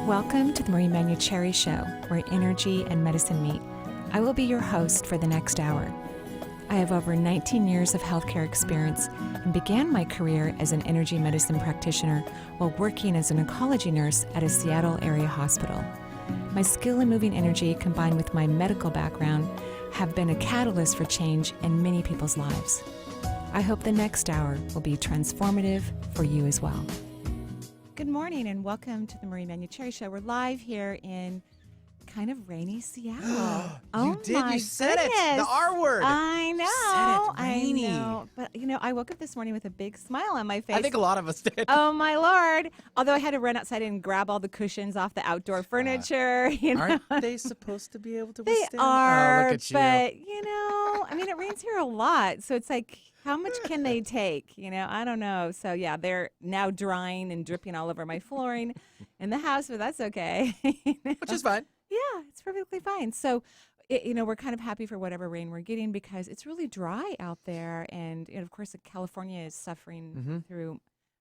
Welcome to the Manuchehri Show, where energy and medicine meet. I will be your host for the next hour. I have over 19 years of healthcare experience and began my career as an energy medicine practitioner while working as an oncology nurse at a Seattle area hospital. My skill in moving energy combined with my medical background have been a catalyst for change in many people's lives. I hope the next hour will be transformative for you as well. Good morning and welcome to the Marie Manuchehri Show. We're live here in kind of rainy Seattle. You said it. The R word. I know. You said it. Rainy. I know. But, I woke up this morning with a big smile on my face. I think a lot of us did. Oh, my Lord. Although I had to run outside and grab all the cushions off the outdoor furniture. Aren't they supposed to be able to They withstand? are, Oh, look at you. but, it rains here a lot. So it's like, how much can they take? I don't know. So, yeah, they're now drying and dripping all over my flooring in the house, but that's okay. Which is fine. Yeah, it's perfectly fine. So, we're kind of happy for whatever rain we're getting because it's really dry out there. And, of course, California is suffering through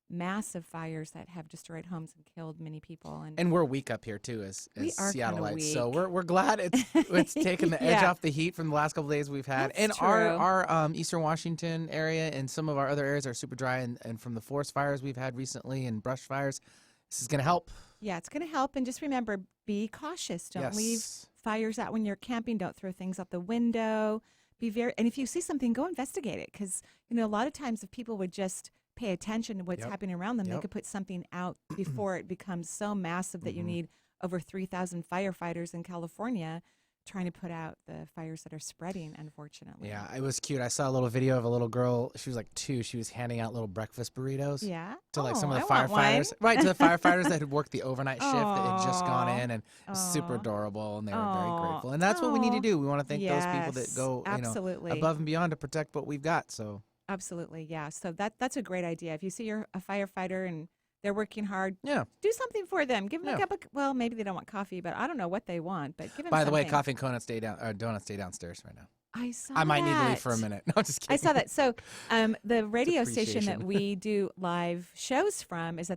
massive fires that have destroyed homes and killed many people. And we're weak up here, too, as we are Seattleites. So weak. we're glad it's taken the edge off the heat from the last couple of days we've had. That's and true. our Eastern Washington area and some of our other areas are super dry. And from the forest fires we've had recently and brush fires, this is going to help. Yeah, it's going to help. And just remember, be cautious. Don't leave fires out when you're camping. Don't throw things out the window. And if you see something, go investigate it. Because, a lot of times if people would just pay attention to what's happening around them, they could put something out before it becomes so massive that you need over 3,000 firefighters in California trying to put out the fires that are spreading, unfortunately. Yeah, it was cute. I saw a little video of a little girl. She was like 2. She was handing out little breakfast burritos. Yeah. To some of the I want firefighters. one. Right, to the firefighters that had worked the overnight shift that had just gone in, and it was super adorable, and they were very grateful. And that's what we need to do. We want to thank those people that go above and beyond to protect what we've got. So absolutely, yeah. So that's a great idea. If you see a firefighter and they're working hard, do something for them. Give them a cup of, maybe they don't want coffee, but I don't know what they want, but give them By the way, something. coffee and donuts stay downstairs right now. I might need to leave for a minute. No, I'm just kidding. I saw that. So the radio station that we do live shows from it's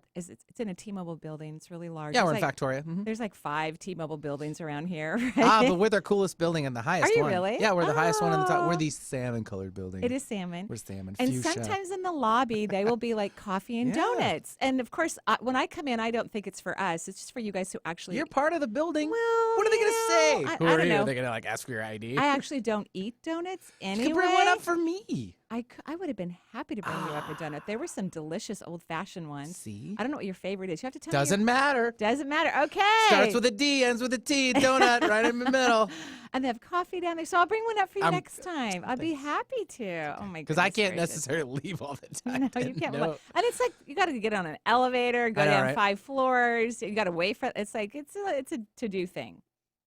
in a T-Mobile building. It's really large. Yeah, we're in Factoria. There's like 5 T-Mobile buildings around here. Right? But we're their coolest building and the highest one. Are you really? Yeah, we're the highest one in the top. We're the salmon-colored building. It is salmon. We're salmon. And Fuchsia. sometimes in the lobby, they will be like coffee and donuts. And of course, when I come in, I don't think it's for us. It's just for you guys who actually. You're part of the building. Well, what are they going to say? Who I are don't you? know. Are they going to ask for your ID? I actually don't eat donuts anyway. You could bring one up for me. I would have been happy to bring you up a donut. There were some delicious old-fashioned ones. See? I don't know what your favorite is. You have to tell Doesn't me. matter. Doesn't matter. Okay. Starts with a D, ends with a T. Donut right in the middle. And they have coffee down there. So I'll bring one up for you next time. I'd be happy to. Oh, my goodness. Because I can't gracious. necessarily leave all the time. No, you can't. No. And it's like you got to get on an elevator, go down 5 floors. You got to wait for. It's like it's a to-do thing.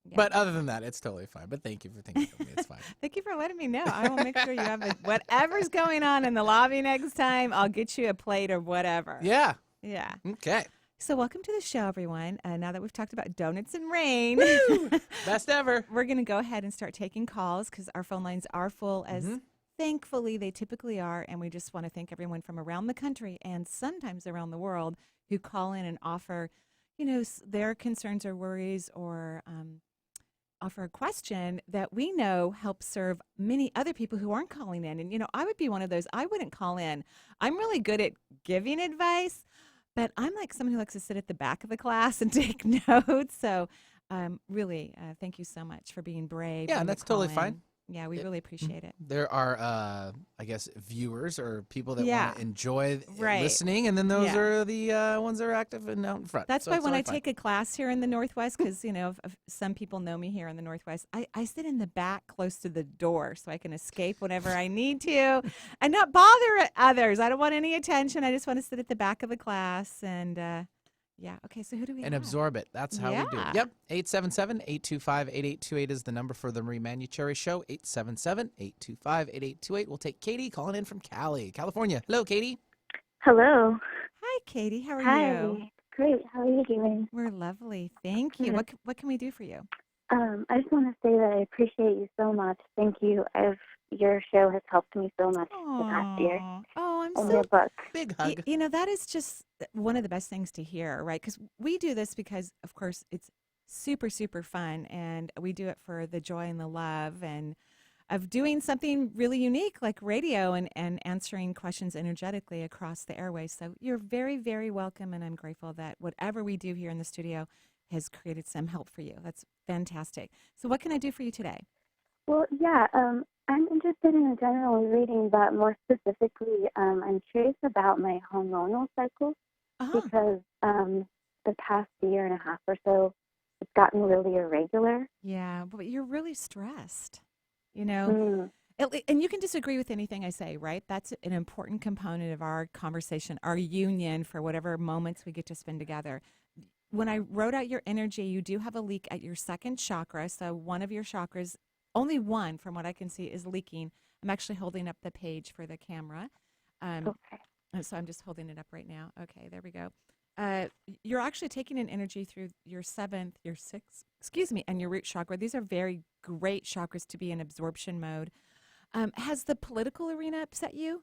Yeah. But other than that, it's totally fine. But thank you for thinking of me. It's fine. Thank you for letting me know. I will make sure you have whatever's going on in the lobby next time. I'll get you a plate or whatever. Yeah. Yeah. Okay. So welcome to the show, everyone. Now that we've talked about donuts and rain, Best ever. we're going to go ahead and start taking calls because our phone lines are full, as thankfully they typically are. And we just want to thank everyone from around the country and sometimes around the world who call in and offer, their concerns or worries or offer a question that we know helps serve many other people who aren't calling in. And, I would be one of those. I wouldn't call in. I'm really good at giving advice, but I'm like someone who likes to sit at the back of the class and take notes. So really, thank you so much for being brave. Yeah, that's totally fine. Yeah, we really appreciate it. There are, I guess, viewers or people that want to enjoy listening, and then those are the ones that are active and out in front. That's why when I take a class here in the Northwest, because, if some people know me here in the Northwest, I sit in the back close to the door so I can escape whenever I need to and not bother others. I don't want any attention. I just want to sit at the back of the class and yeah. Okay. So who do we have? And absorb it. That's how we do it. Yep. 877-825-8828 is the number for the Marie Manuchehri Show. 877-825-8828. We'll take Katie calling in from Cali, California. Hello, Katie. Hello. Hi, Katie. How are you? Hi. Great. How are you doing? We're lovely. Thank you. What can we do for you? I just want to say that I appreciate you so much. Thank you. Your show has helped me so much the past year. Oh, I'm only a book. Big hug. That is just one of the best things to hear, right? Because we do this because, of course, it's super, super fun, and we do it for the joy and the love and of doing something really unique like radio and answering questions energetically across the airways. So you're very, very welcome, and I'm grateful that whatever we do here in the studio has created some help for you. That's fantastic. So what can I do for you today? Well, yeah, I'm interested in a general reading, but more specifically, I'm curious about my hormonal cycle because the past year and a half or so, it's gotten really irregular. Yeah, but you're really stressed, you know. And you can disagree with anything I say, right? That's an important component of our conversation, our union for whatever moments we get to spend together. When I wrote out your energy, you do have a leak at your second chakra. So one of your chakras, only one from what I can see, is leaking. I'm actually holding up the page for the camera. Okay. So I'm just holding it up right now. Okay, there we go. You're actually taking an energy through your seventh, your sixth, and your root chakra. These are very great chakras to be in absorption mode. Has the political arena upset you?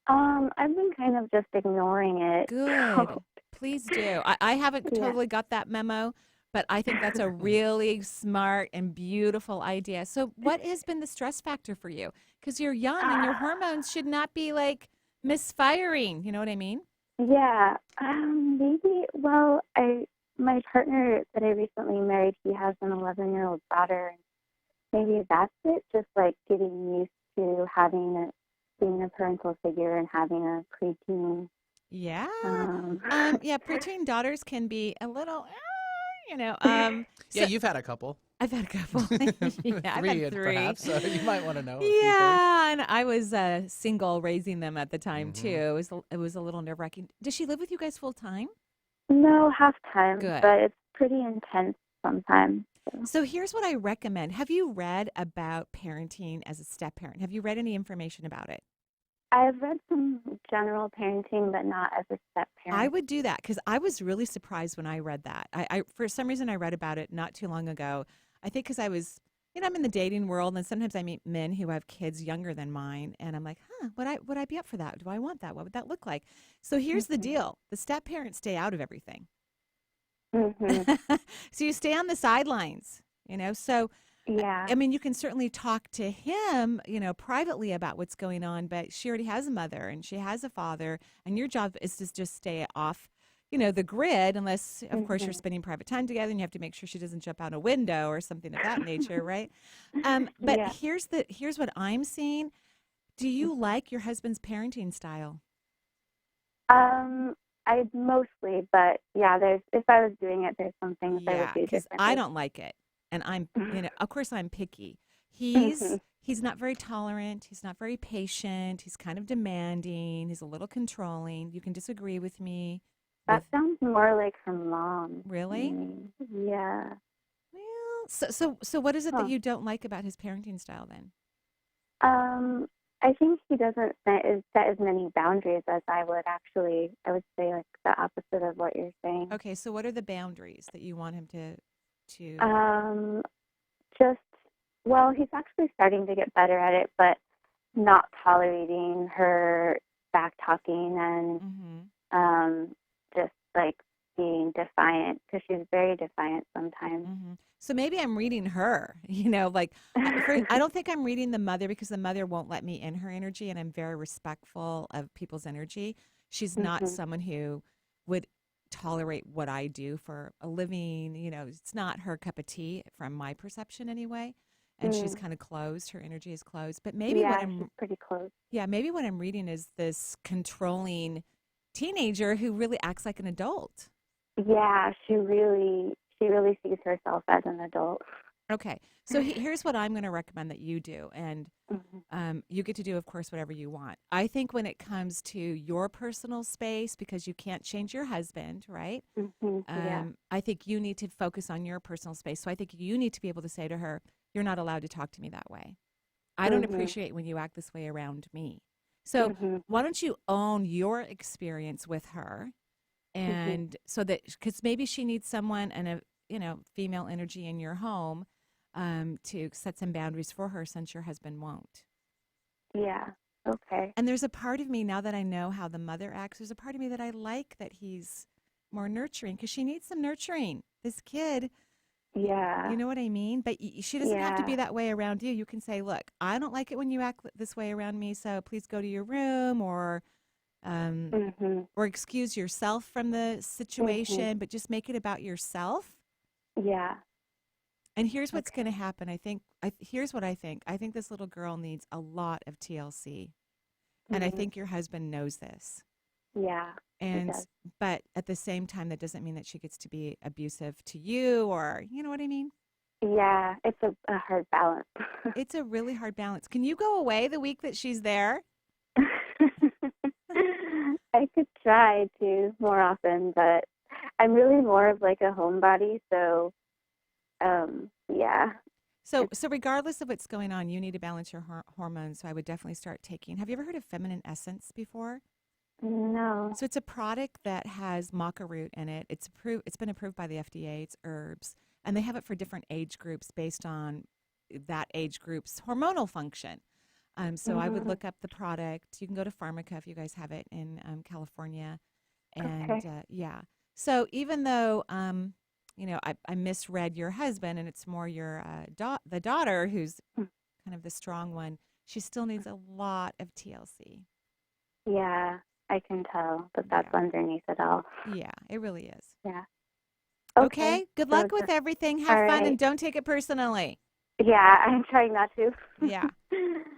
I've been kind of just ignoring it. Good. So, Please do. I haven't totally got that memo, but I think that's a really smart and beautiful idea. So what has been the stress factor for you? Because you're young and your hormones should not be like misfiring. You know what I mean? Yeah, maybe, well, my partner that I recently married, he has an 11-year-old daughter, and maybe that's it, just like getting used to being a parental figure and having a preteen. Yeah. Um, Yeah, preteen daughters can be a little, Yeah, so you've had a couple. I've had a couple. Yeah, I've Three, had three. perhaps. So you might want to know a few things. Yeah, and I was single raising them at the time too. Mm-hmm. It was a little nerve-wracking. Does she live with you guys full time? no, half time, Good. but it's pretty intense sometimes. So here's what I recommend. Have you read about parenting as a step parent? Have you read any information about it? I've read some general parenting, but not as a step parent. I would do that because I was really surprised when I read that. I for some reason I read about it not too long ago. I think because I was, I'm in the dating world, and sometimes I meet men who have kids younger than mine, and I'm like, would I be up for that? Do I want that? What would that look like? So here's the deal: the step parents stay out of everything. So you stay on the sidelines, So Yeah. I mean, you can certainly talk to him, privately about what's going on, but she already has a mother and she has a father, and your job is to just stay off, the grid, unless, of course, you're spending private time together and you have to make sure she doesn't jump out a window or something of that nature, right? But Yeah. here's what I'm seeing. Do you like your husband's parenting style? I mostly, but yeah, if I was doing it, there's some things I would do because differently. I don't like it, and I'm, of course, I'm picky. He's not very tolerant. He's not very patient. He's kind of demanding. He's a little controlling. You can disagree with me. That sounds more like her mom. Really? Yeah. Well, so what is it that you don't like about his parenting style then? I think he doesn't set as many boundaries as I would actually. I would say like the opposite of what you're saying. Okay, so what are the boundaries that you want him to? Well, he's actually starting to get better at it, but not tolerating her back talking and just like being defiant, because she's very defiant sometimes. So maybe I'm reading her, like I don't think I'm reading the mother, because the mother won't let me in her energy, and I'm very respectful of people's energy. She's not someone who would tolerate what I do for a living. It's not her cup of tea from my perception anyway. And she's kind of closed. Her energy is closed. But maybe she's pretty close. Yeah, maybe what I'm reading is this controlling teenager who really acts like an adult. Yeah, she really sees herself as an adult. Okay, so here's what I'm going to recommend that you do, and you get to do, of course, whatever you want. I think when it comes to your personal space, because you can't change your husband, right? I think you need to focus on your personal space. So I think you need to be able to say to her, "You're not allowed to talk to me that way. I don't appreciate when you act this way around me." So why don't you own your experience with her? And so that, because maybe she needs someone and a female energy in your home to set some boundaries for her, since your husband won't. Yeah. Okay. And there's a part of me, now that I know how the mother acts, there's a part of me that I like that he's more nurturing, because she needs some nurturing. This kid, Yeah. you know what I mean? But she doesn't have to be Yeah. that way around you. You can say, look, I don't like it when you act this way around me, so please go to your room, um, Mhm. or excuse yourself from the Mhm. situation, but just make it about yourself. Yeah. And here's what's going to Okay. happen. Here's what I think. I think this little girl needs a lot of TLC. And I Mhm. think your husband knows this. Yeah. He And, does. but at the same time, that doesn't mean that she gets to be abusive to you, or, you know what I mean? Yeah. It's a hard balance. It's a really hard balance. Can you go away the week that she's there? I could try to more often, but I'm really more of like a homebody, so yeah. So regardless of what's going on, you need to balance your hormones. So I would definitely start taking. Have you ever heard of feminine essence before? No. So it's a product that has maca root in it. It's approved. It's been approved by the FDA. It's herbs, and they have it for different age groups based on that age group's hormonal function. So I would Mhm. look up the product. You can go to Pharmaca if you guys have it in California, and Okay. yeah. So even though I misread your husband, and it's more your the daughter who's Mm. kind of the strong one. She still needs a lot of TLC. Yeah, I can tell that that's Yeah. underneath it all. Yeah, it really is. Yeah. Okay. Okay. Good So luck with everything. all Have fun and right. don't take it personally. Yeah, I'm trying not to. Yeah.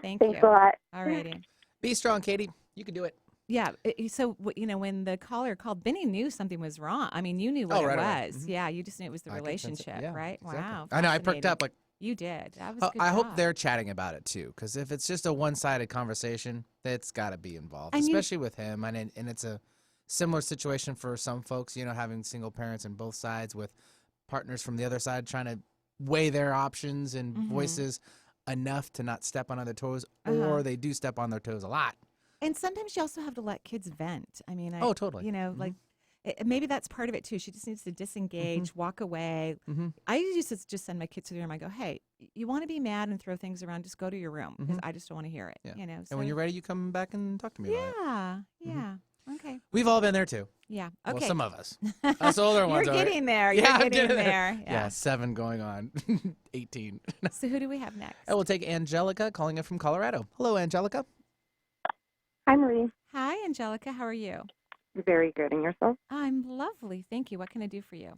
Thank Thanks you. a lot. All righty. Be strong, Katie. You can do it. Yeah. So, when the caller called, Benny knew something was wrong. I mean, you knew what Oh, it right away. was. Yeah. You just knew it was the I could sense it. relationship, Yeah, right? exactly. Wow. I know. I perked Fascinating. up like, You did. That was a good I hope job. they're chatting about it too, because if it's just a one-sided conversation, that's got to be involved, And you, especially with him. And it's a similar situation for some folks, having single parents on both sides with partners from the other side trying to weigh their options and mm-hmm. voices enough to not step on other toes, Uh-huh. or they do step on their toes a lot. And sometimes you also have to let kids vent. I mean, Oh, totally. like maybe that's part of it too. She just needs to Mm-hmm. disengage, walk away. Mm-hmm. I used to just send my kids to the room. I go, hey, you want to be mad and throw things around? Just go to your room, because Mm-hmm. I just don't want to hear it. Yeah. So And when you're ready, you come back and talk to me about it. yeah, Mm-hmm. yeah, okay, We've all been there too. yeah, Well, okay. some of us. Us older ones You're are. getting there. Yeah, You're I'm getting getting there. there. Yeah, 7 going on 18. So who do we have next? I will take Angelica calling in from Colorado. Hello, Angelica. Hi, Marie. Hi, Angelica. How are you? Very good. And yourself? I'm lovely. Thank you. What can I do for you?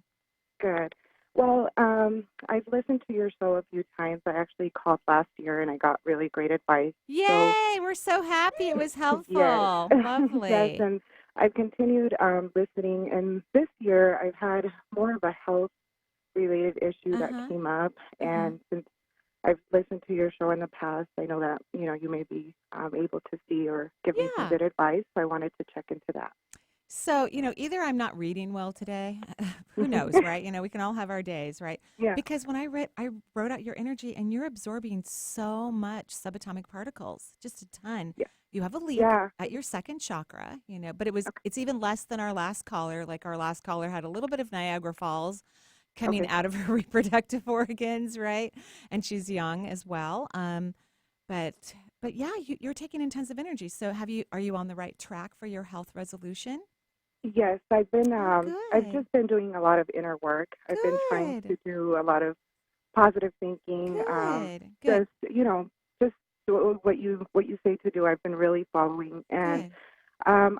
Good. Well, I've listened to your show a few times. I actually called last year and I got really great advice. So, Yay! We're so happy it was yes. helpful. Yes, Lovely. and I've continued listening. And this year I've had more of a health-related issue that Uh-huh. came up. Uh-huh. And since I've listened to your show in the past, I know that, you may be able to see or give me some Yeah. good advice. So I wanted to check into that. So, either I'm not reading well today. Who knows, right? We can all have our days, right? Yeah. Because when I wrote out your energy, and you're absorbing so much subatomic particles, just a ton. Yeah. You have a leak Yeah. at your second chakra, but Okay. it's even less than our last caller. Like, our last caller had a little bit of Niagara Falls coming Okay. out of her reproductive organs, right? And she's young as well. But yeah, you're taking intensive energy. So are you on the right track for your health resolution? Yes, I've been Oh, I've good. just been doing a lot of inner work. I've been trying Good. to do a lot of positive thinking. Good. Good. Just, just do what you say to do. I've been really following. And Good.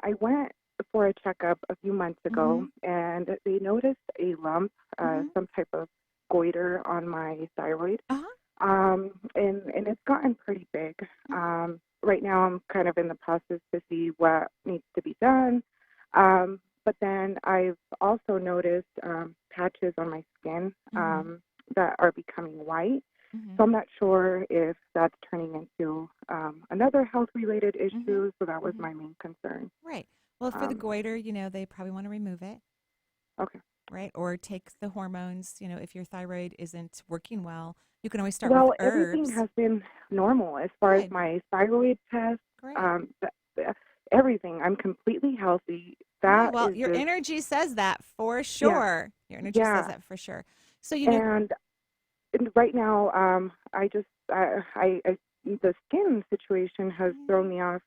I went for a checkup a few months ago Mhm. and they noticed a lump, Mhm. some type of goiter on my thyroid. Uh-huh. And it's gotten pretty big. Right now I'm kind of in the process to see what needs to be done. But then I've also noticed patches on my skin Mhm. that are becoming white. So Mhm. I'm not sure if that's turning into another health-related Mhm. issue. So that was Mhm. my main concern. Right. Well, for the Um, goiter, they probably want to remove it, okay. right? Or take the hormones, if your thyroid isn't working well. You can always start with Well, everything herbs. has been normal as far as Good. my thyroid test, Great. everything. I'm completely healthy. Yeah, That well, is your just, energy says that for yeah, sure. Your energy says yeah. that for sure. So, And right now, I the skin situation has thrown me off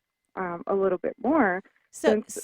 a little bit more. Since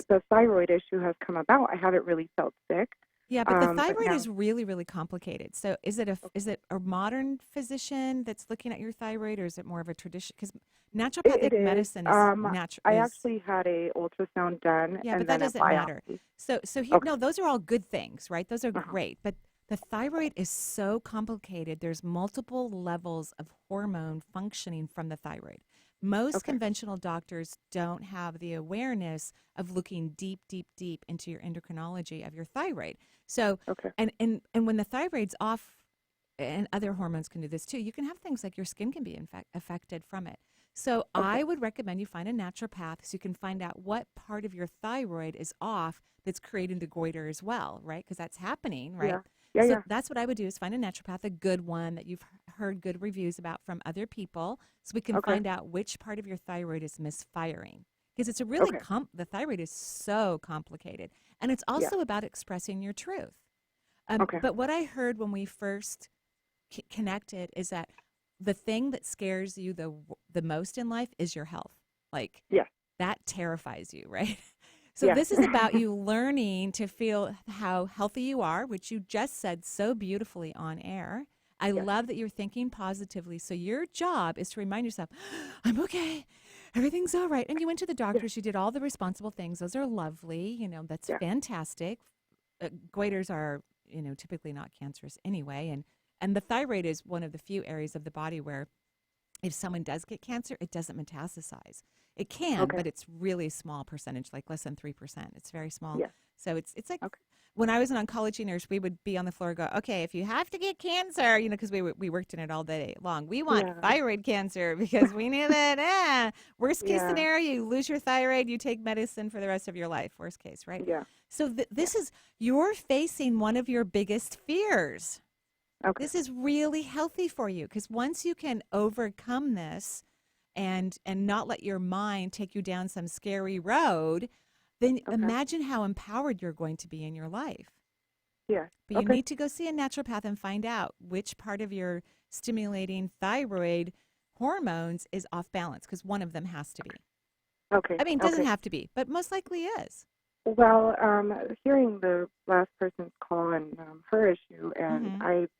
the thyroid issue has come about, I haven't really felt sick. Yeah, but the thyroid is really, really complicated. So is it a modern physician that's looking at your thyroid, or is it more of a tradition? Because naturopathic medicine is natural. I actually had a ultrasound done. Yeah, and but that then doesn't matter. So no, those are all good things, right? Those are great. But the thyroid is so complicated. There's multiple levels of hormone functioning from the thyroid. Most conventional doctors don't have the awareness of looking deep, deep, deep into your endocrinology of your thyroid. So, and when the thyroid's off, and other hormones can do this too, you can have things like your skin can be affected from it. So I would recommend you find a naturopath so you can find out what part of your thyroid is off that's creating the goiter as well, right? Because that's happening, right? So that's what I would do, is find a naturopath, a good one that you've heard good reviews about from other people, so we can find out which part of your thyroid is misfiring. Because it's a really, the thyroid is so complicated. And it's also about expressing your truth. But what I heard when we first connected is that the thing that scares you the most in life is your health. Like, that terrifies you, right? So this is about you learning to feel how healthy you are, which you just said so beautifully on air. I love that you're thinking positively. So your job is to remind yourself, I'm okay. Everything's all right. And you went to the doctors. You did all the responsible things. Those are lovely. You know, that's fantastic. Goiters are, typically not cancerous anyway. And the thyroid is one of the few areas of the body where if someone does get cancer, it doesn't metastasize. It can, but it's really small percentage, like less than 3%. It's very small. So it's like when I was an oncology nurse, we would be on the floor and go, okay, if you have to get cancer, because we worked in it all day long. We want thyroid cancer because we knew that worst case scenario, you lose your thyroid, you take medicine for the rest of your life. Worst case, right? So this is, you're facing one of your biggest fears. This is really healthy for you, because once you can overcome this and not let your mind take you down some scary road, then imagine how empowered you're going to be in your life. But you need to go see a naturopath and find out which part of your stimulating thyroid hormones is off balance, because one of them has to be. I mean, it doesn't have to be, but most likely is. Well, hearing the last person's call and her issue, and I've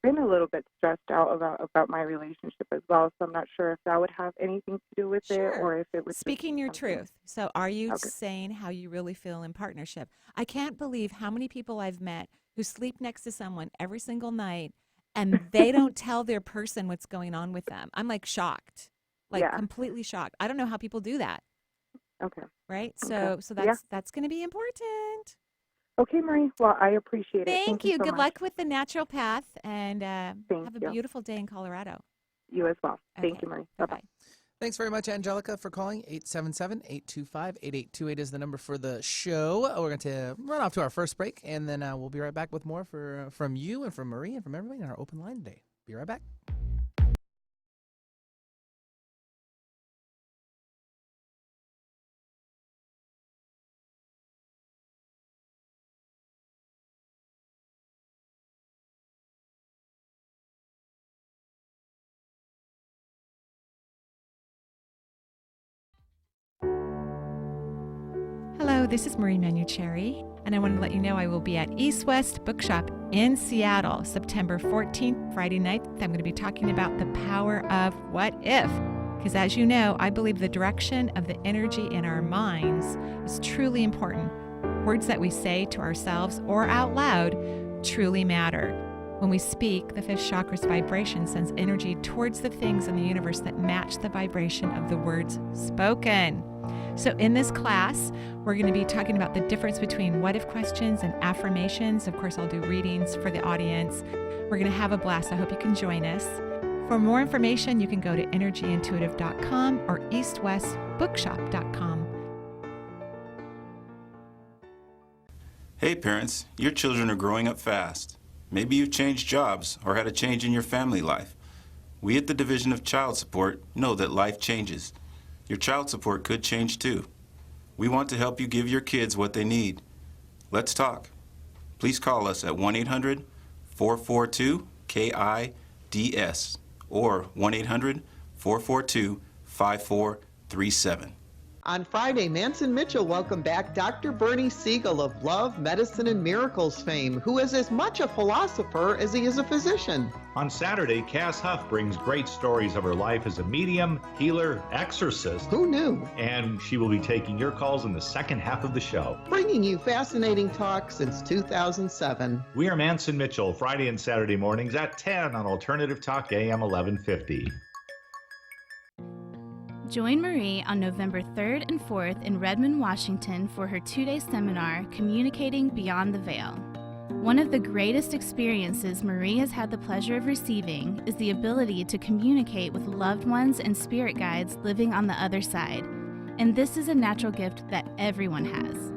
been a little bit stressed out about my relationship as well, so I'm not sure if that would have anything to do with it, or if it would. Speaking your truth. So are you saying how you really feel in partnership? I can't believe how many people I've met who sleep next to someone every single night and they don't tell their person what's going on with them. I'm like shocked, completely shocked. I don't know how people do that. Right? So that's going to be important. Okay, Marie. Well, I appreciate it. Thank you. So Good much. luck with the naturopath, and have a beautiful day in Colorado. You as well. Thank you, Marie. Bye-bye. Thanks very much, Angelica, for calling. 877-825-8828 is the number for the show. We're going to run off to our first break, and then we'll be right back with more from you and from Marie and from everybody in our open line today. Be right back. Hello, this is Marie Manuchehri, and I want to let you know I will be at East West Bookshop in Seattle, September 14th, Friday night. I'm going to be talking about the power of what if. Because as you know, I believe the direction of the energy in our minds is truly important. Words that we say to ourselves or out loud truly matter. When we speak, the fifth chakra's vibration sends energy towards the things in the universe that match the vibration of the words spoken. So in this class, we're going to be talking about the difference between what if questions and affirmations. Of course, I'll do readings for the audience. We're going to have a blast. I hope you can join us. For more information, you can go to energyintuitive.com or eastwestbookshop.com. Hey parents, your children are growing up fast. Maybe you've changed jobs or had a change in your family life. We at the Division of Child Support know that life changes. Your child support could change too. We want to help you give your kids what they need. Let's talk. Please call us at 1-800-442-KIDS or 442-5437. On Friday, Manson Mitchell welcomed back Dr. Bernie Siegel of Love, Medicine, and Miracles fame, who is as much a philosopher as he is a physician. On Saturday, Cass Huff brings great stories of her life as a medium, healer, exorcist. Who knew? And she will be taking your calls in the second half of the show. Bringing you fascinating talk since 2007. We are Manson Mitchell, Friday and Saturday mornings at 10 on Alternative Talk AM 1150. Join Marie on November 3rd and 4th in Redmond, Washington for her 2-day seminar, Communicating Beyond the Veil. One of the greatest experiences Marie has had the pleasure of receiving is the ability to communicate with loved ones and spirit guides living on the other side. And this is a natural gift that everyone has.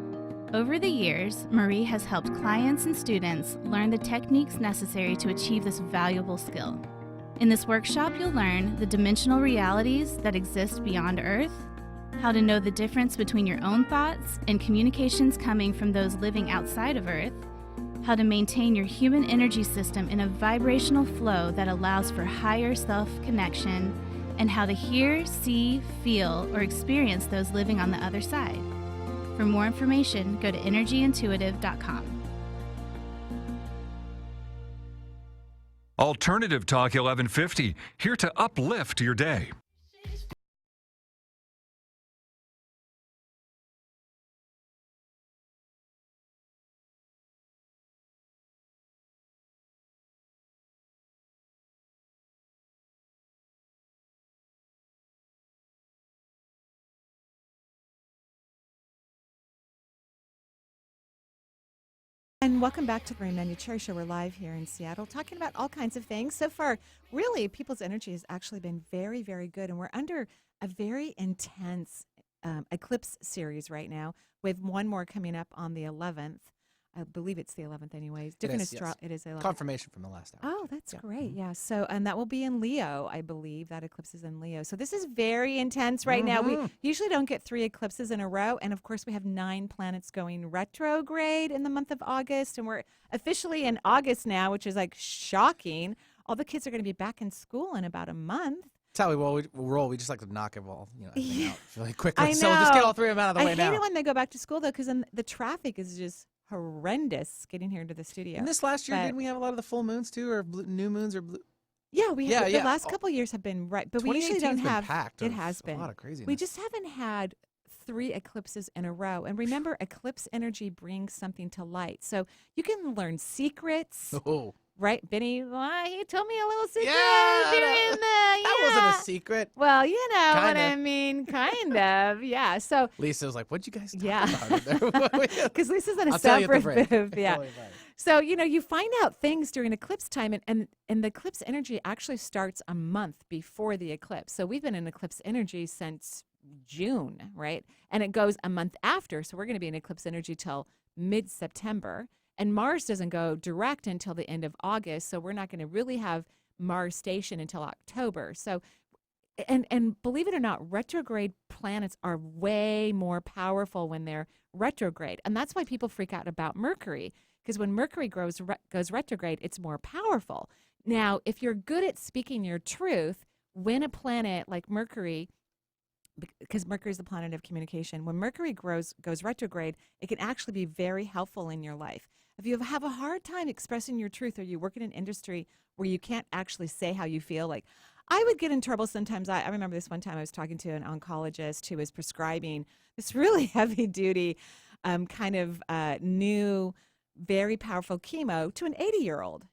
Over the years, Marie has helped clients and students learn the techniques necessary to achieve this valuable skill. In this workshop, you'll learn the dimensional realities that exist beyond Earth, how to know the difference between your own thoughts and communications coming from those living outside of Earth, how to maintain your human energy system in a vibrational flow that allows for higher self-connection, and how to hear, see, feel, or experience those living on the other side. For more information, go to energyintuitive.com. Alternative Talk 1150, here to uplift your day. And welcome back to the Manuchehri Show. We're live here in Seattle talking about all kinds of things. So far, really, people's energy has actually been very, very good. And we're under a very intense eclipse series right now with one more coming up on the 11th. I believe it's the 11th anyways. It is the 11th. Confirmation from the last hour. Oh, that's great. Yeah. So, and that will be in Leo, I believe. That eclipse is in Leo. So this is very intense right now. We usually don't get 3 eclipses in a row. And of course, we have 9 planets going retrograde in the month of August. And we're officially in August now, which is like shocking. All the kids are going to be back in school in about a month. That's how we roll. We just like to knock it all, everything out really quickly. I know. So we'll just get all 3 of them out of the way now. I hate it when they go back to school, though, because then the traffic is just horrendous getting here to the studio. And this last year, didn't we have a lot of the full moons too, or new moons, or blue? Yeah, we have. The last couple of years have been right, but we usually don't have. Packed it has been a lot of craziness. We just haven't had 3 eclipses in a row. And remember, eclipse energy brings something to light, so you can learn secrets. Oh. Right, Benny? Well, he told me a little secret. That wasn't a secret. Well, you know what I mean, kind of. Yeah. So Lisa was like, "What'd you guys talk about?" Because Lisa's in a separate booth. Yeah. So you find out things during eclipse time, and the eclipse energy actually starts a month before the eclipse. So we've been in eclipse energy since June, right? And it goes a month after. So we're going to be in eclipse energy till mid-September. And Mars doesn't go direct until the end of August, so we're not going to really have Mars station until October. So, and believe it or not, retrograde planets are way more powerful when they're retrograde. And that's why people freak out about Mercury, because when Mercury goes retrograde, it's more powerful. Now, if you're good at speaking your truth, when a planet like Mercury, because Mercury is the planet of communication, when Mercury goes retrograde, it can actually be very helpful in your life. If you have a hard time expressing your truth, or you work in an industry where you can't actually say how you feel, like I would get in trouble sometimes. I remember this one time I was talking to an oncologist who was prescribing this really heavy-duty kind of new, very powerful chemo to an 80-year-old,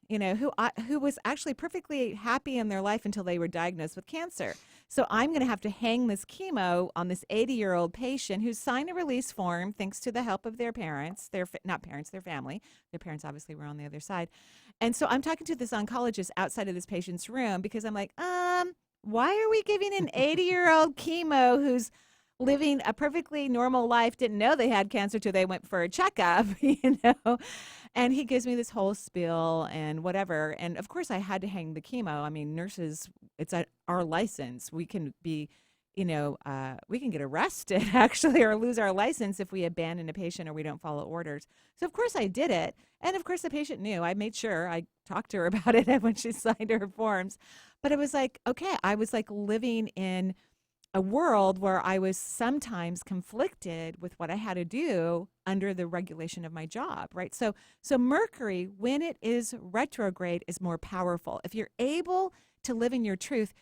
who was actually perfectly happy in their life until they were diagnosed with cancer. So I'm going to have to hang this chemo on this 80-year-old patient who signed a release form thanks to the help of their parents, their family. Their parents obviously were on the other side. And so I'm talking to this oncologist outside of this patient's room because I'm like, why are we giving an 80-year-old chemo who's living a perfectly normal life, didn't know they had cancer till they went for a checkup, And he gives me this whole spiel and whatever. And of course I had to hang the chemo. I mean, nurses, it's our license. We can be, we can get arrested actually or lose our license if we abandon a patient or we don't follow orders. So of course I did it. And of course the patient knew. I made sure I talked to her about it when she signed her forms. But it was like, okay, I was like living in a world where I was sometimes conflicted with what I had to do under the regulation of my job, right? So Mercury, when it is retrograde, is more powerful. If you're able to live in your truth,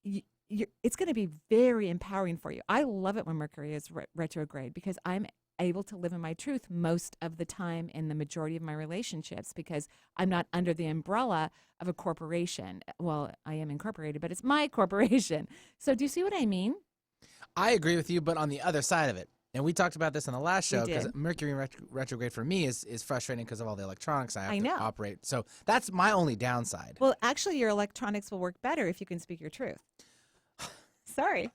it's going to be very empowering for you. I love it when Mercury is retrograde because I'm able to live in my truth most of the time in the majority of my relationships because I'm not under the umbrella of a corporation. Well, I am incorporated, but it's my corporation. So do you see what I mean? I agree with you, but on the other side of it, and we talked about this in the last show because Mercury retrograde for me is frustrating because of all the electronics I have to operate. So that's my only downside. Well, actually, your electronics will work better if you can speak your truth. Sorry.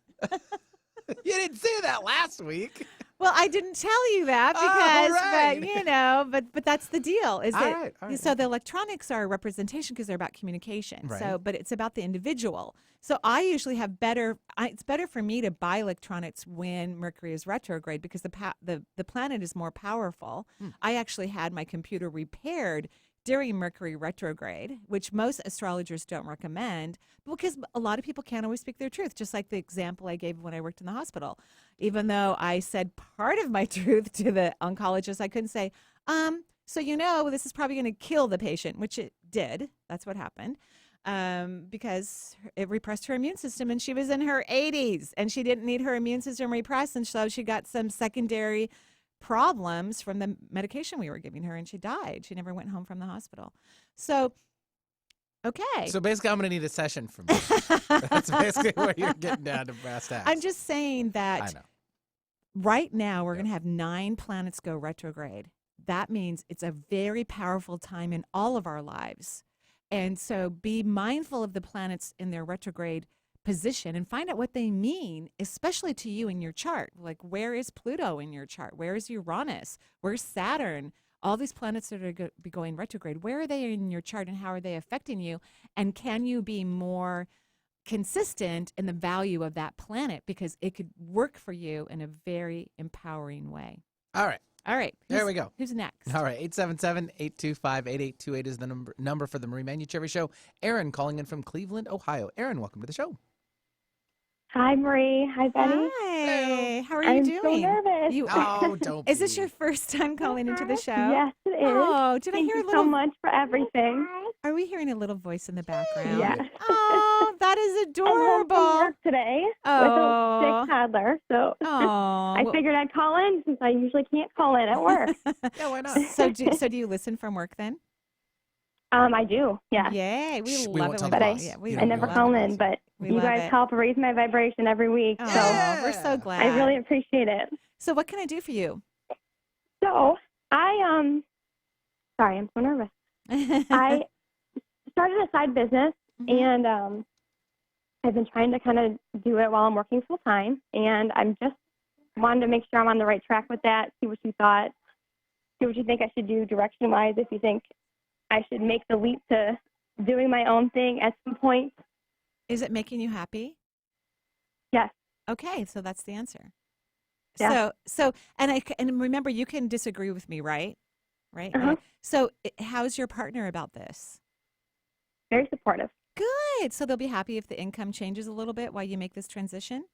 You didn't say that last week. Well, I didn't tell you that because, but that's the deal. Is that so? The electronics are a representation because they're about communication. Right. So, but it's about the individual. So, I usually have it's better for me to buy electronics when Mercury is retrograde because the planet is more powerful. I actually had my computer repaired during Mercury retrograde, which most astrologers don't recommend because a lot of people can't always speak their truth, just like the example I gave when I worked in the hospital. Even though I said part of my truth to the oncologist, I couldn't say, so this is probably going to kill the patient, which it did. That's what happened. Because it repressed her immune system and she was in her 80s and she didn't need her immune system repressed. And so she got some secondary problems from the medication we were giving her and she died. She never went home from the hospital. So, okay. So basically I'm going to need a session from you. That's basically where you're getting down to brass tacks. I'm just saying that right now we're going to have 9 planets go retrograde. That means it's a very powerful time in all of our lives. And so be mindful of the planets in their retrograde position and find out what they mean, especially to you in your chart. Like, where is Pluto in your chart? Where is Uranus? Where's Saturn? All these planets that are going to be going retrograde, where are they in your chart and how are they affecting you? And can you be more consistent in the value of that planet? Because it could work for you in a very empowering way. All right. There we go. Who's next? All right. 877-825-8828 is the number for the Marie Manuchehri Show. Aaron calling in from Cleveland, Ohio. Aaron, welcome to the show. Hi, Marie. Hi, Betty. Hi. How are you doing? I'm so nervous. Don't Is this your first time calling into the show? Yes, it is. Oh, did Thank I hear you a little? so much for everything. Are we hearing a little voice in the background? Yeah. Oh, that is adorable. I'm home from work today with a sick toddler, so I figured I'd call in since I usually can't call in at work. Yeah, why not? So do you listen from work then? I do. Yeah. Yay, we love it. But I never call in, but you guys help raise my vibration every week. Oh, so we're so glad. I really appreciate it. So what can I do for you? So sorry, I'm so nervous. I started a side business, and I've been trying to kind of do it while I'm working full time, and I'm just wanted to make sure I'm on the right track with that. See what you thought. See what you think I should do direction wise. If you think I should make the leap to doing my own thing at some point. Is it making you happy? Yes. Okay, so that's the answer. Yeah. So and remember, you can disagree with me, right? Right. Uh-huh. So how's your partner about this? Very supportive. Good. So they'll be happy if the income changes a little bit while you make this transition.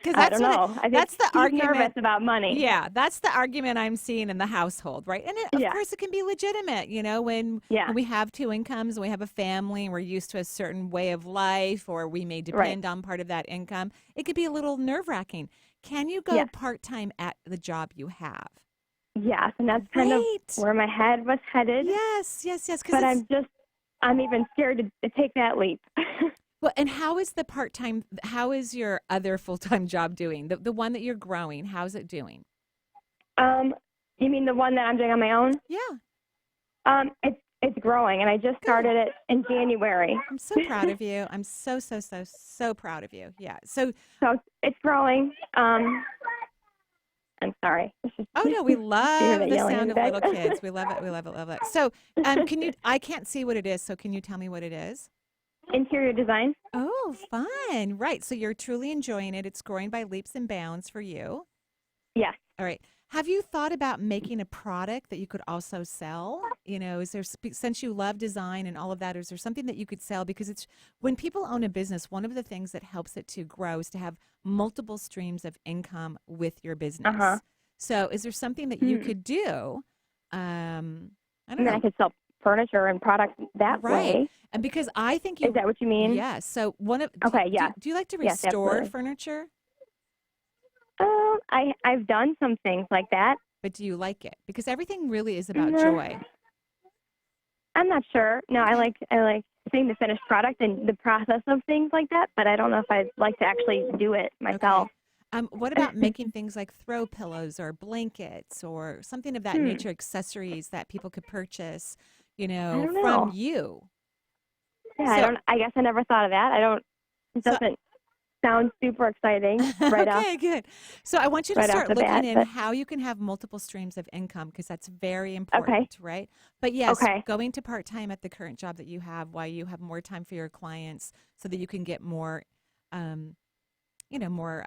I don't know. I think that's the argument. Nervous about money. Yeah, that's the argument I'm seeing in the household, right? And of course, it can be legitimate. When we have 2 incomes and we have a family and we're used to a certain way of life, or we may depend on part of that income, it could be a little nerve-wracking. Can you go part-time at the job you have? Yes, and that's kind of where my head was headed. Yes. But I'm even scared to take that leap. Well, and how is your other full-time job doing? The one that you're growing, how's it doing? You mean the one that I'm doing on my own? Yeah. It's growing, and I just started it in January. I'm so proud of you. I'm so proud of you. Yeah. So it's growing. I'm sorry. Oh no, we love the sound of little kids. We love it. We love it. Love it. So, I can't see what it is. So, can you tell me what it is? interior design. Oh, fun. Right. So you're truly enjoying it. It's growing by leaps and bounds for you. Yes. All right. Have you thought about making a product that you could also sell? Is there, since you love design and all of that, is there something that you could sell? Because it's when people own a business, one of the things that helps it to grow is to have multiple streams of income with your business. So is there something that you could do? I don't know. I could sell furniture and products that way. And because I think you... Is that what you mean? Yes. So Okay, yeah. Do you like to restore Yes, furniture? I've done some things like that. But do you like it? Because everything really is about joy. I'm not sure. No, I like seeing the finished product and the process of things like that, but I don't know if I'd like to actually do it myself. Okay. What about making things like throw pillows or blankets or something of that nature, accessories that people could purchase, from you? Yeah, I guess I never thought of that. It doesn't sound super exciting right off. Okay, good. So I want you to start looking at how you can have multiple streams of income, because that's very important, right? But yes, going to part-time at the current job that you have while you have more time for your clients so that you can get more, more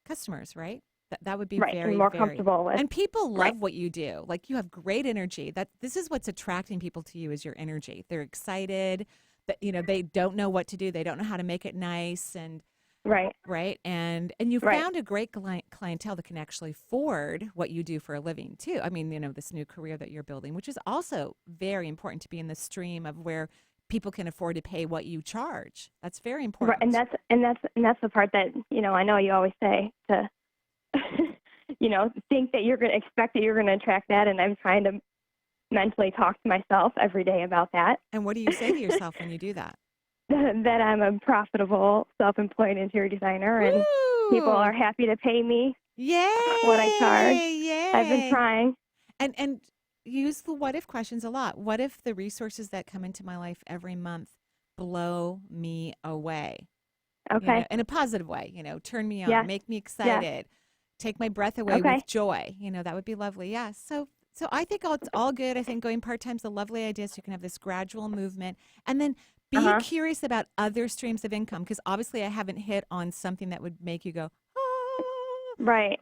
customers, right? That would be very, more very comfortable with. And people love what you do. Like, you have great energy. This is what's attracting people to you, is your energy. They're excited. That they don't know what to do. They don't know how to make it nice, and right, and you found a great clientele that can actually afford what you do for a living too. I mean, this new career that you're building, which is also very important, to be in the stream of where people can afford to pay what you charge. That's very important. Right, and that's the part that I know you always say to think that you're going to expect that you're going to attract that, and I'm trying to mentally talk to myself every day about that. And what do you say to yourself when you do that? That I'm a profitable, self-employed interior designer, and people are happy to pay me what I charge. Yay! I've been trying. And use the what if questions a lot. What if the resources that come into my life every month blow me away? Okay. In a positive way, turn me on, make me excited, take my breath away with joy. That would be lovely. Yeah. So I think it's all good. I think going part-time is a lovely idea, so you can have this gradual movement. And then be curious about other streams of income, because obviously I haven't hit on something that would make you go, right.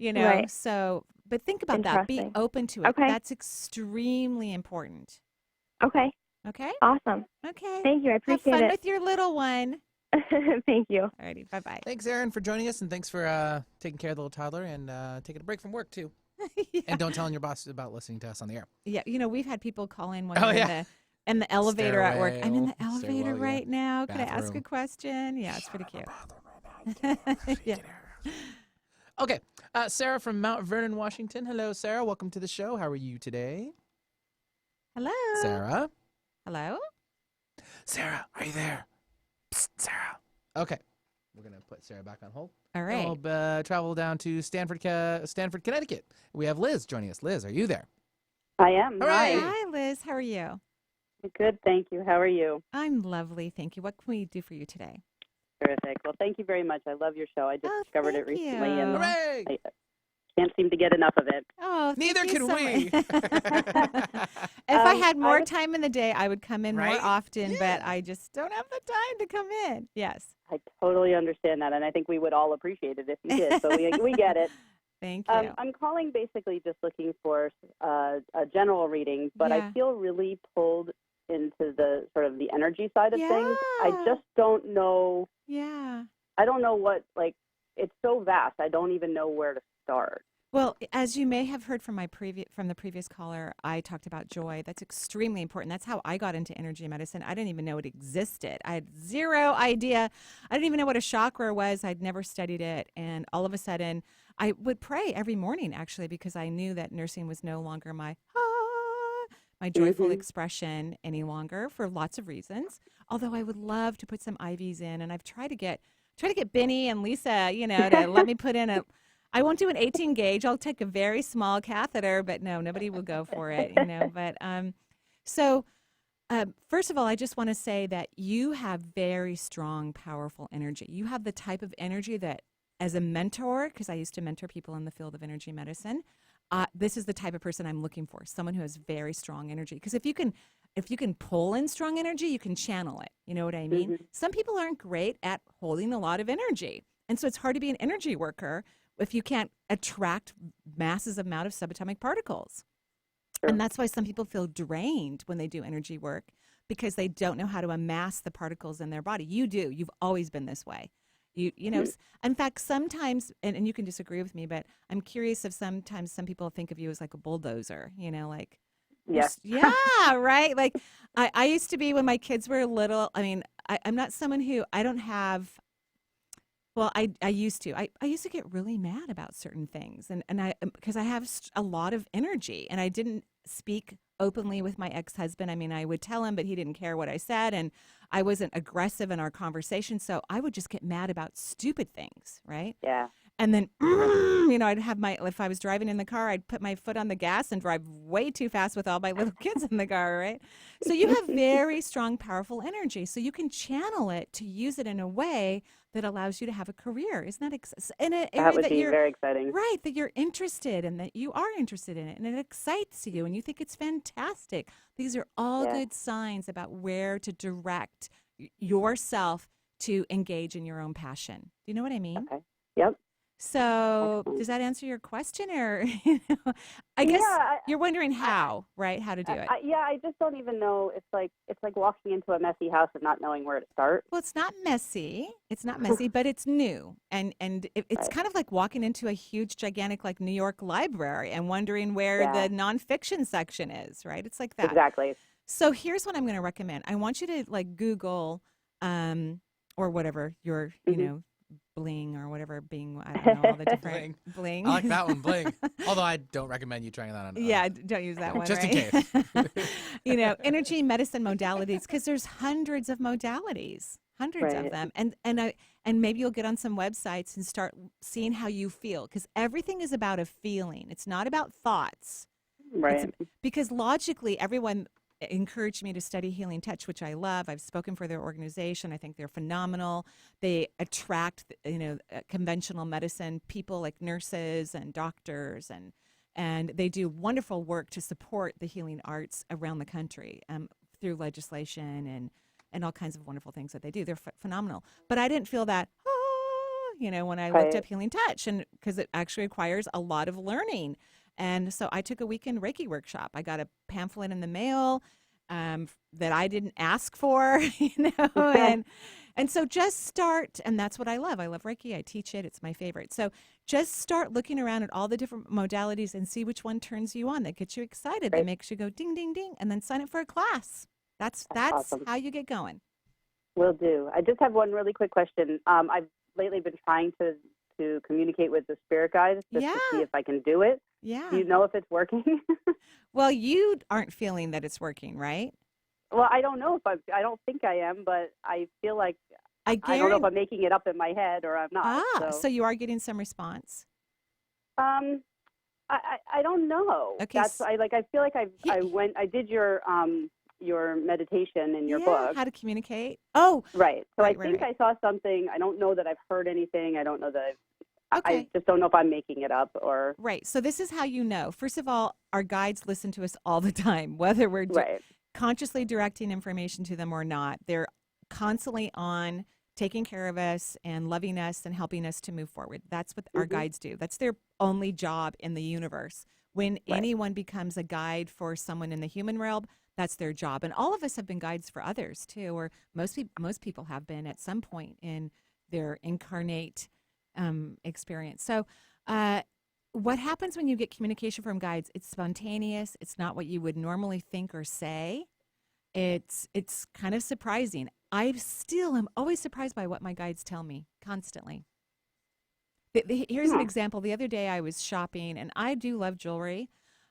So, but think about that. Be open to it. Okay. That's extremely important. Okay. Okay? Awesome. Okay. Thank you. I appreciate it. Have fun with your little one. Thank you. Alrighty. Bye-bye. Thanks, Erin, for joining us, and thanks for taking care of the little toddler and taking a break from work, too. And don't tell your boss about listening to us on the air. Yeah, we've had people call in when we're in the elevator at work. I'm in the elevator right now. Could I ask a question? Yeah, it's pretty cute. Yeah. Okay, Sarah from Mount Vernon, Washington. Hello, Sarah. Welcome to the show. How are you today? Hello. Sarah. Hello. Sarah, are you there? Psst, Sarah. Okay. We're going to put Sarah back on hold. All right. We'll travel down to Stanford, Connecticut. We have Liz joining us. Liz, are you there? I am. Hooray. Hi, Liz. How are you? Good, thank you. How are you? I'm lovely, thank you. What can we do for you today? Terrific. Well, thank you very much. I love your show. I just discovered it recently, and Hooray! I can't seem to get enough of it. Oh, neither can we. If I had more time in the day, I would come in more often, but I just don't have the time to come in. Yes. I totally understand that, and I think we would all appreciate it if you did. So we get it. Thank you. I'm calling basically just looking for a general reading, but I feel really pulled into the sort of the energy side of things. I just don't know. Yeah. I don't know what, it's so vast. I don't even know where to start. Well, as you may have heard from the previous caller, I talked about joy. That's extremely important. That's how I got into energy medicine. I didn't even know it existed. I had zero idea. I didn't even know what a chakra was. I'd never studied it. And all of a sudden, I would pray every morning, actually, because I knew that nursing was no longer my joyful expression any longer, for lots of reasons. Although I would love to put some IVs in, and I've tried to get Benny and Lisa, to let me put in I won't do an 18 gauge. I'll take a very small catheter, but no, nobody will go for it, But first of all, I just want to say that you have very strong, powerful energy. You have the type of energy that, as a mentor, because I used to mentor people in the field of energy medicine, this is the type of person I'm looking for, someone who has very strong energy. Because if you can pull in strong energy, you can channel it. You know what I mean? Mm-hmm. Some people aren't great at holding a lot of energy. And so it's hard to be an energy worker if you can't attract massive amount of subatomic particles. Sure. And that's why some people feel drained when they do energy work, because they don't know how to amass the particles in their body. You do. You've always been this way. You know, in fact, sometimes, and you can disagree with me, but I'm curious if sometimes some people think of you as like a bulldozer, you know, like, yes. Yeah, right. Like I used to be when my kids were little. I mean, I'm not someone who, I don't have, well, I used to. I used to get really mad about certain things. And I, because I have a lot of energy, and I didn't speak openly with my ex-husband. I mean, I would tell him, but he didn't care what I said. And I wasn't aggressive in our conversation. So I would just get mad about stupid things, right? Yeah. And then, you know, I'd have if I was driving in the car, I'd put my foot on the gas and drive way too fast with all my little kids in the car, right? So you have very strong, powerful energy. So you can channel it to use it in a way that allows you to have a career. Isn't that in an area that would be very exciting. Right, that you're interested in, that you are interested in it, and it excites you, and you think it's fantastic. These are all good signs about where to direct yourself to engage in your own passion. Do you know what I mean? Okay. Yep. So Excellent. does that answer your question, or I guess you're wondering how, right? How to do it? I just don't even know. It's like walking into a messy house and not knowing where to start. Well, it's not messy. It's not messy, but it's new, and it's kind of like walking into a huge, gigantic, like New York library and wondering where the nonfiction section is, right? It's like that. Exactly. So here's what I'm going to recommend. I want you to like Google, or whatever your, you know, Bling or whatever, Bing, I don't know, all the different Bling. I like that one, Bling. Although I don't recommend you trying that on. Yeah, don't use that one. Just right? in case. You know, energy medicine modalities, because there's hundreds of modalities, hundreds of them, and maybe you'll get on some websites and start seeing how you feel, because everything is about a feeling. It's not about thoughts, right? Because logically, everyone encouraged me to study Healing Touch, which I love. I've spoken for their organization. I think they're phenomenal. They attract, you know, conventional medicine people like nurses and doctors, and they do wonderful work to support the healing arts around the country through legislation and all kinds of wonderful things that they do. They're phenomenal. But I didn't feel that, you know, when I looked up Healing Touch, and because it actually requires a lot of learning. And so I took a weekend Reiki workshop. I got a pamphlet in the mail that I didn't ask for, you know, and so just start, and that's what I love. I love Reiki. I teach it. It's my favorite. So just start looking around at all the different modalities and see which one turns you on, that gets you excited, that makes you go ding, ding, ding, and then sign up for a class. That's awesome. how you get going. Will do. I just have one really quick question. I've lately been trying to communicate with the spirit guides just to see if I can do it. Yeah. Do you know if it's working? Well, you aren't feeling that it's working, right? Well, I don't know if I don't think I am, but I feel like I don't know if I'm making it up in my head or I'm not. So you are getting some response. I don't know. Okay. I feel like I did your meditation in your book. How to communicate. Oh, right. So right, I think I saw something. I don't know that I've heard anything. I don't know that I just don't know if I'm making it up or. Right. So this is how you know. First of all, our guides listen to us all the time, whether we're consciously directing information to them or not. They're constantly on, taking care of us and loving us and helping us to move forward. That's what our guides do. That's their only job in the universe. When anyone becomes a guide for someone in the human realm, that's their job. And all of us have been guides for others too, or most people have been at some point in their incarnate experience. So what happens when you get communication from guides? It's spontaneous. It's not what you would normally think or say. It's kind of surprising. I still am always surprised by what my guides tell me constantly. Here's an example. The other day I was shopping, and I do love jewelry.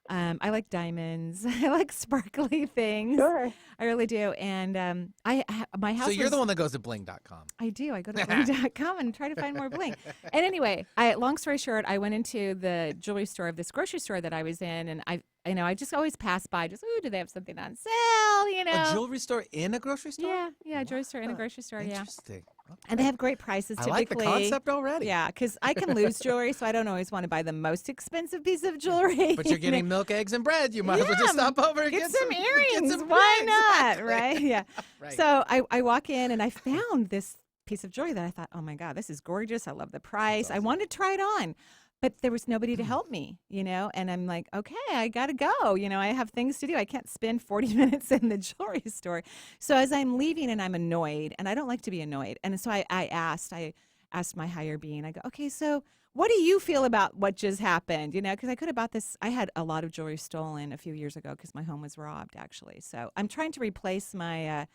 I like diamonds. I like sparkly things. Sure. I really do. And my house. So you're the one that goes to bling.com. I do. I go to bling.com and try to find more bling. And anyway, long story short, I went into the jewelry store of this grocery store that I was in, and I just always pass by, just, do they have something on sale, you know? A jewelry store in a grocery store? Yeah, a jewelry store in a grocery store, Interesting. And they have great prices typically. I like the concept already. Yeah, because I can lose jewelry, so I don't always want to buy the most expensive piece of jewelry. But you're getting milk, eggs, and bread. You might as well just stop over and get some earrings. Why not? Right? Yeah. Right. So I walk in and I found this piece of jewelry that I thought, oh my God, this is gorgeous. I love the price. Awesome. I wanted to try it on. But there was nobody to help me, and I'm like, okay, I got to go. I have things to do. I can't spend 40 minutes in the jewelry store. So as I'm leaving and I'm annoyed, and I don't like to be annoyed. And so I asked my higher being, I go, okay, so what do you feel about what just happened? Because I could have bought this. I had a lot of jewelry stolen a few years ago because my home was robbed, actually. So I'm trying to replace my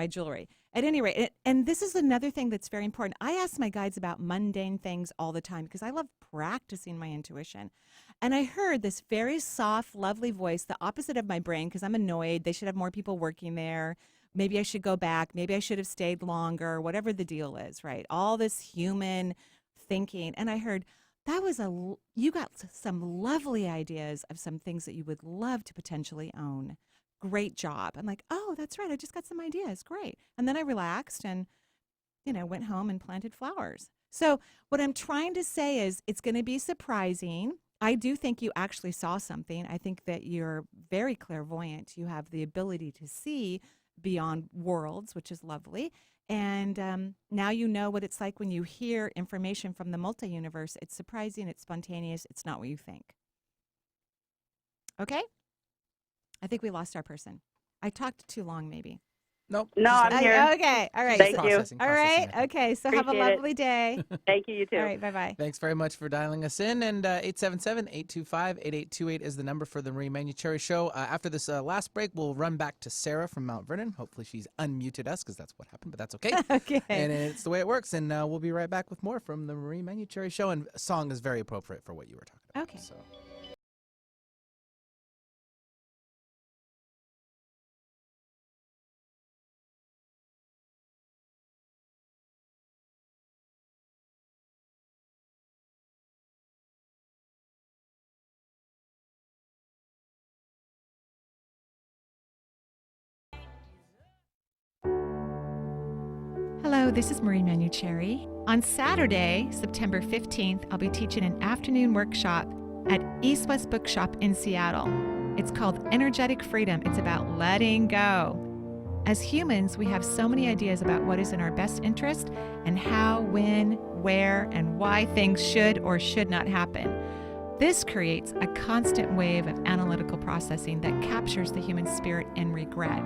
jewelry. At any rate, and this is another thing that's very important. I ask my guides about mundane things all the time because I love practicing my intuition. And I heard this very soft, lovely voice, the opposite of my brain, because I'm annoyed. They should have more people working there. Maybe I should go back. Maybe I should have stayed longer, whatever the deal is, right? All this human thinking. And I heard, you got some lovely ideas of some things that you would love to potentially own. Great job. I'm like, oh, that's right. I just got some ideas. Great. And then I relaxed and, went home and planted flowers. So what I'm trying to say is it's going to be surprising. I do think you actually saw something. I think that you're very clairvoyant. You have the ability to see beyond worlds, which is lovely. And now you know what it's like when you hear information from the multi-universe. It's surprising. It's spontaneous. It's not what you think. Okay? I think we lost our person. I talked too long, maybe. Nope. No, I'm here. Okay. All right. Thank you. All right. Okay. So have a lovely day. Thank you. You too. All right. Bye-bye. Thanks very much for dialing us in. And 877-825-8828 is the number for the Marie Manuchehri Show. After this last break, we'll run back to Sarah from Mount Vernon. Hopefully she's unmuted us because that's what happened, but that's okay. Okay. And it's the way it works. And we'll be right back with more from the Marie Manuchehri Show. And a song is very appropriate for what you were talking about. Okay. So. Hello, this is Marie Manuchehri. On Saturday, September 15th, I'll be teaching an afternoon workshop at East West Bookshop in Seattle. It's called Energetic Freedom. It's about letting go. As humans, we have so many ideas about what is in our best interest and how, when, where, and why things should or should not happen. This creates a constant wave of analytical processing that captures the human spirit in regret.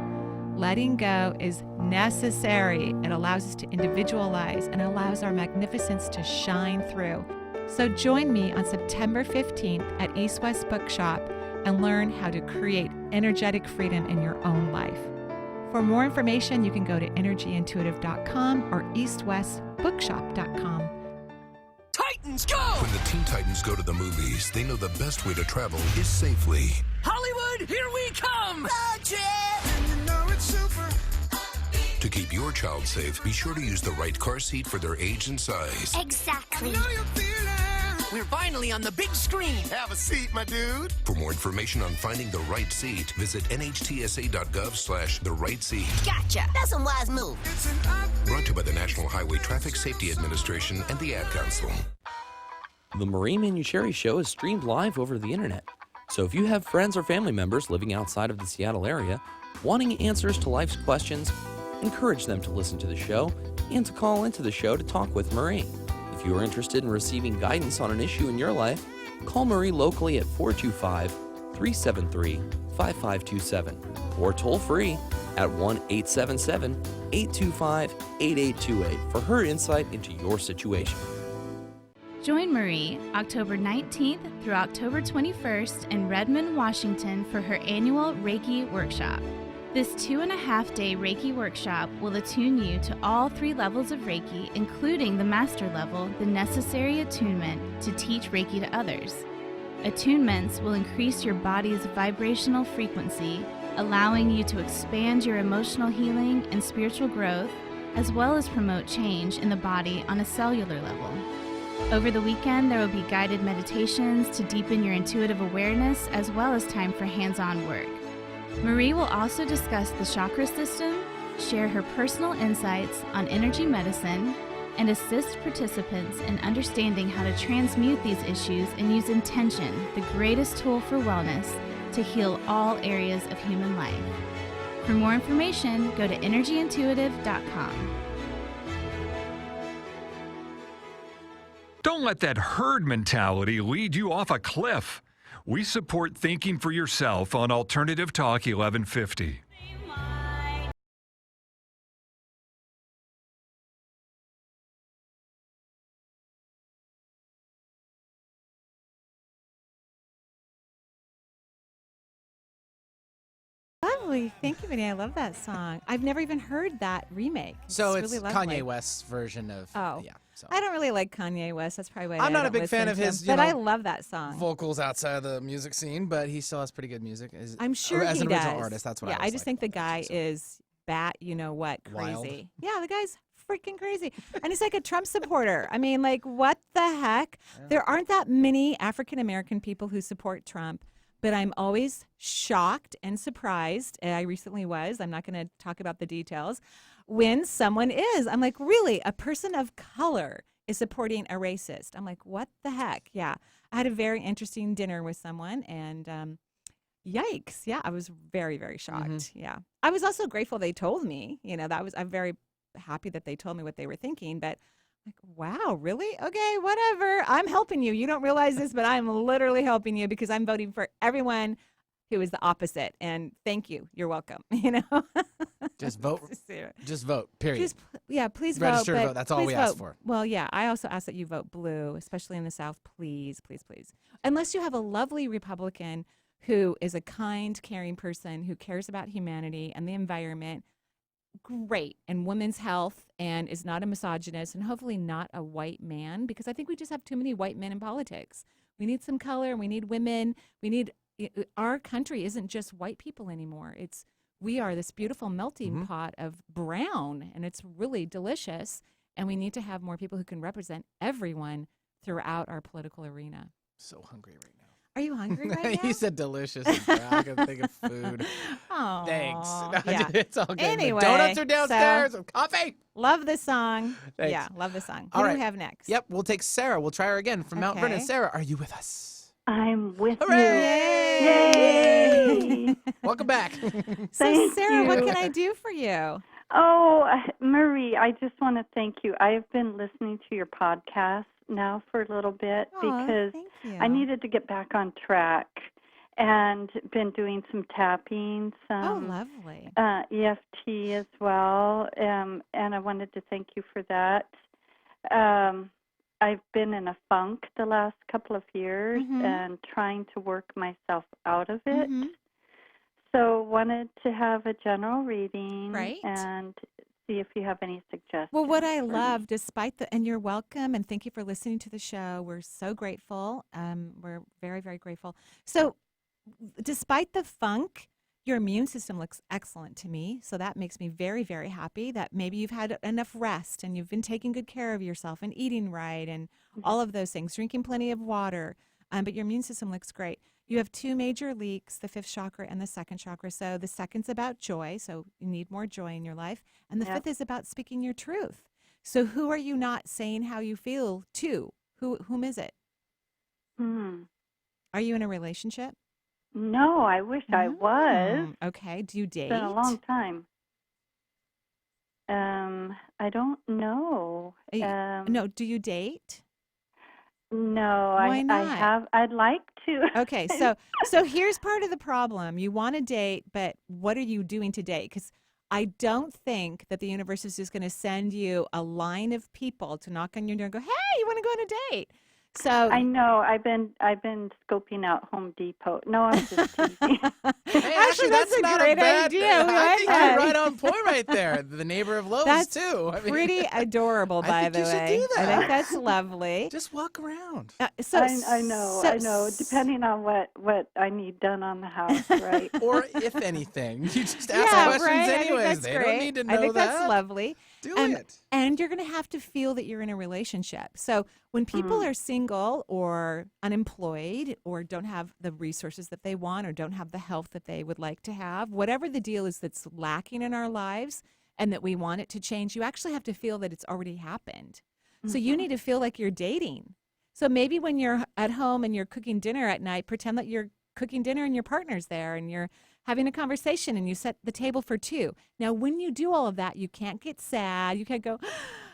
Letting go is necessary. It allows us to individualize and allows our magnificence to shine through. So join me on September 15th at East West Bookshop and learn how to create energetic freedom in your own life. For more information, you can go to energyintuitive.com or eastwestbookshop.com. Titans go! When the Teen Titans go to the movies, they know the best way to travel is safely. Hollywood, here we come! Road trip! And you know it's super. To keep your child safe, be sure to use the right car seat for their age and size. Exactly. We're finally on the big screen. Have a seat, my dude. For more information on finding the right seat, visit nhtsa.gov/the right seat. Gotcha. That's a wise move. Brought to you by the National Highway Traffic Safety Administration and the Ad Council. The Marie Manuchehri Show is streamed live over the internet. So if you have friends or family members living outside of the Seattle area, wanting answers to life's questions, encourage them to listen to the show and to call into the show to talk with Marie. If you are interested in receiving guidance on an issue in your life, call Marie locally at 425-373-5527 or toll free at 1-877-825-8828 for her insight into your situation. Join Marie October 19th through October 21st in Redmond, Washington for her annual Reiki workshop. This 2.5-day Reiki workshop will attune you to all 3 levels of Reiki, including the master level, the necessary attunement to teach Reiki to others. Attunements will increase your body's vibrational frequency, allowing you to expand your emotional healing and spiritual growth, as well as promote change in the body on a cellular level. Over the weekend, there will be guided meditations to deepen your intuitive awareness, as well as time for hands-on work. Marie will also discuss the chakra system, share her personal insights on energy medicine, and assist participants in understanding how to transmute these issues and use intention, the greatest tool for wellness, to heal all areas of human life. For more information, go to energyintuitive.com. Don't let that herd mentality lead you off a cliff. We support thinking for yourself on Alternative Talk 1150. Lovely. Thank you, Vinny. I love that song. I've never even heard that remake. So it's really lovely. Kanye West's version of. Oh, yeah. So. I don't really like Kanye West. That's probably why I'm not a big fan of his, but I love that song. Vocals outside of the music scene, but he still has pretty good music. I'm sure as he an original does. artist, that's what. Yeah, I just think the guy is you know what, Wild. crazy. Yeah, the guy's freaking crazy, and he's like a Trump supporter. I mean, like, what the heck? Yeah. There aren't that many African American people who support Trump. But I'm always shocked and surprised. I recently was. I'm not going to talk about the details. When someone is, I'm like, really? A person of color is supporting a racist? I'm like, what the heck? Yeah. I had a very interesting dinner with someone, and yikes. Yeah, I was very, very shocked. Mm-hmm. Yeah. I was also grateful they told me. You know, I'm very happy that they told me what they were thinking. But like, wow, really? Okay, whatever. I'm helping you. You don't realize this, but I'm literally helping you because I'm voting for everyone who is the opposite. And thank you. You're welcome. You know? Just vote. Just vote, period. Please Register vote. To vote. That's all we ask for. Well, yeah, I also ask that you vote blue, especially in the South. Please, please, please. Unless you have a lovely Republican who is a kind, caring person who cares about humanity and the environment, great, and women's health, and is not a misogynist, and hopefully not a white man, because I think we just have too many white men in politics. We need some color. We need women. Our country isn't just white people anymore. We are this beautiful melting pot of brown, and it's really delicious, and we need to have more people who can represent everyone throughout our political arena. So hungry right now. Are you hungry right now? You said delicious. I can think of food. Oh, thanks. Yeah. It's all good. Anyway, donuts are downstairs with coffee. Love this song. Thanks. Yeah, love this song. All Who right. do we have next? Yep, we'll take Sarah. We'll try her again from Mount Okay. Vernon. Sarah, are you with us? I'm with Hooray! you. Yay! Welcome back. So, Sarah, you. what can I do for you? Oh, Marie, I just want to thank you. I've been listening to your podcast now for a little bit because thank you. I needed to get back on track and been doing some tapping, some lovely. EFT as well, and I wanted to thank you for that. I've been in a funk the last couple of years and trying to work myself out of it. So wanted to have a general reading and see if you have any suggestions. Well, what I love, and you're welcome, and thank you for listening to the show. We're so grateful. We're very, very grateful. So despite the funk, your immune system looks excellent to me. So that makes me very, very happy that maybe you've had enough rest and you've been taking good care of yourself and eating right and all of those things, drinking plenty of water. But your immune system looks great. You have two major leaks, the fifth chakra and the second chakra. So the second's about joy. So you need more joy in your life. And the fifth is about speaking your truth. So who are you not saying how you feel to? Whom is it? Are you in a relationship? No, I wish I was. Okay. Do you date? It's been a long time. I don't know. No, do you date? No, Why not? I have. I'd like to. Okay, so here's part of the problem. You want to date, but what are you doing to date? Because I don't think that the universe is just going to send you a line of people to knock on your door and go, "Hey, you want to go on a date?" So I know I've been scoping out Home Depot. No, I'm just teasing. Hey, actually, that's a not great a bad idea. I think you're right on point right there. The neighbor of Lowe's That's too. I mean, pretty adorable, by the way. I think you should do that. I think that's lovely. Just walk around. I know. Depending on what I need done on the house, right? Or if anything, you just ask questions right. anyways. They don't need to know that. I think that's lovely. Do it. And you're going to have to feel that you're in a relationship. So when people are single or unemployed or don't have the resources that they want or don't have the health that they would like to have, whatever the deal is that's lacking in our lives, and that we want it to change, you actually have to feel that it's already happened. So you need to feel like you're dating. So maybe when you're at home and you're cooking dinner at night, pretend that you're cooking dinner and your partner's there and you're having a conversation and you set the table for two. Now, when you do all of that, you can't get sad. You can't go,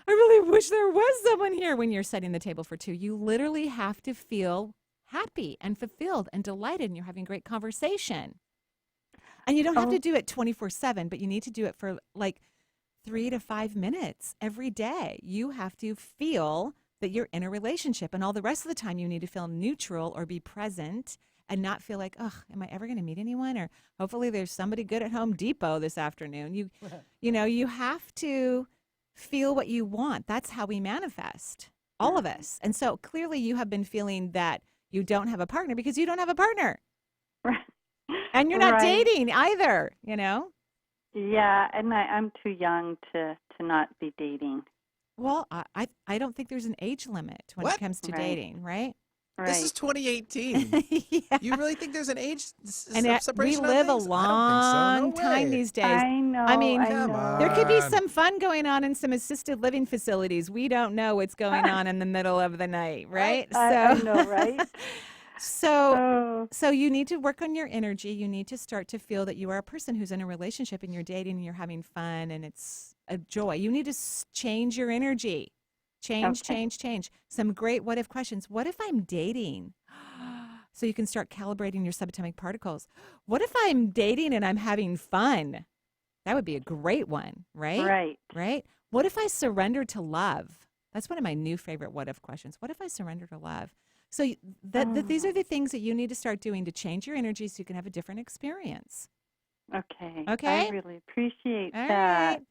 I really wish there was someone here when you're setting the table for two. You literally have to feel happy and fulfilled and delighted, and you're having great conversation. And you don't have to do it 24/7, but you need to do it for like 3 to 5 minutes every day. You have to feel that you're in a relationship, and all the rest of the time you need to feel neutral or be present and not feel like, oh, am I ever going to meet anyone? Or hopefully there's somebody good at Home Depot this afternoon. You have to feel what you want. That's how we manifest, all of us. And so clearly you have been feeling that you don't have a partner because you don't have a partner. And you're not dating either, Yeah, and I'm too young to not be dating. Well, I don't think there's an age limit when it comes to dating, right? This is 2018. Yeah. You really think there's an age And separation? we live a on things? long time these days. I know. I mean, there could be on. some fun going on in some assisted living facilities. We don't know what's going on in the middle of the night, right? I know, right? So you need to work on your energy. You need to start to feel that you are a person who's in a relationship and you're dating and you're having fun and it's a joy. You need to change your energy. Change. Some great what if questions. What if I'm dating? So you can start calibrating your subatomic particles. What if I'm dating and I'm having fun? That would be a great one, right? Right. What if I surrender to love? That's one of my new favorite what if questions. What if I surrender to love? So these are the things that you need to start doing to change your energy so you can have a different experience. Okay. Okay? I really appreciate All that.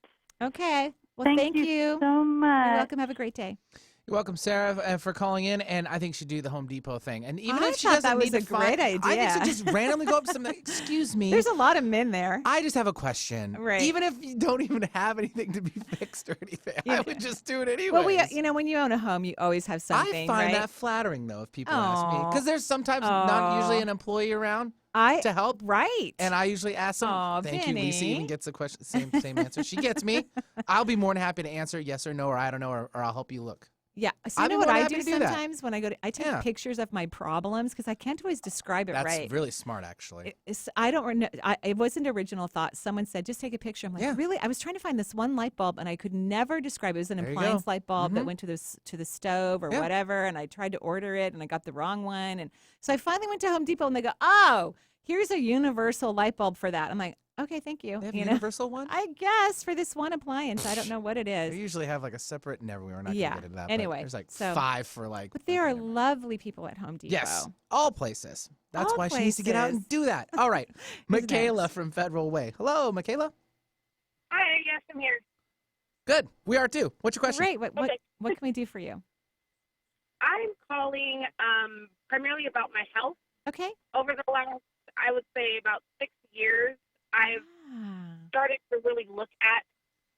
right. Okay. Well, Thank you so much. You're welcome. Have a great day. You're welcome, Sarah, for calling in. And I think she should do the Home Depot thing. And even I if she thought doesn't that was need a to great idea. I think so. Just randomly go up to something. Excuse me. There's a lot of men there. I just have a question. Right. Even if you don't even have anything to be fixed or anything, I would just do it anyway. Well, when you own a home, you always have something. I find right? that flattering, though, if people ask me, because there's sometimes not usually an employee around to help. Right. And I usually ask them. Thank you. Lisa even gets the question, same answer. She gets me. I'll be more than happy to answer yes or no, or I don't know, or I'll help you look. Yeah. So you know what I do sometimes when I go I take pictures of my problems because I can't always describe it right. That's really smart, actually. It wasn't an original thought. Someone said, just take a picture. I'm like, really? I was trying to find this one light bulb and I could never describe it. It was an appliance light bulb that went to the stove or whatever. And I tried to order it and I got the wrong one. And so I finally went to Home Depot and they go, oh, here's a universal light bulb for that. I'm like, okay, thank you. They have a universal one? I guess for this one appliance. I don't know what it is. They usually have like a separate, we're not going to get into that. Anyway. There's like 5 for like. But there are lovely people at Home Depot. Yes, all places. That's why she needs to get out and do that. All right. Michaela from Federal Way. Hello, Michaela. Hi, yes, I'm here. Good. We are too. What's your question? Great. What can we do for you? I'm calling primarily about my health. Okay. Over the last, I would say, about 6 years, I've started to really look at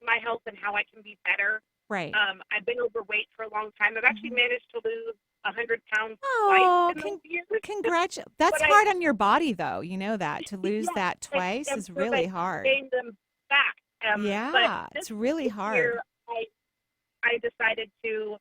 my health and how I can be better. Right. I've been overweight for a long time. I've actually managed to lose 100 pounds Oh, twice in those years. Congratulations. That's hard on your body, though. You know that. To lose that twice is really hard. Gain them back. Yeah, it's really hard. Year, I decided to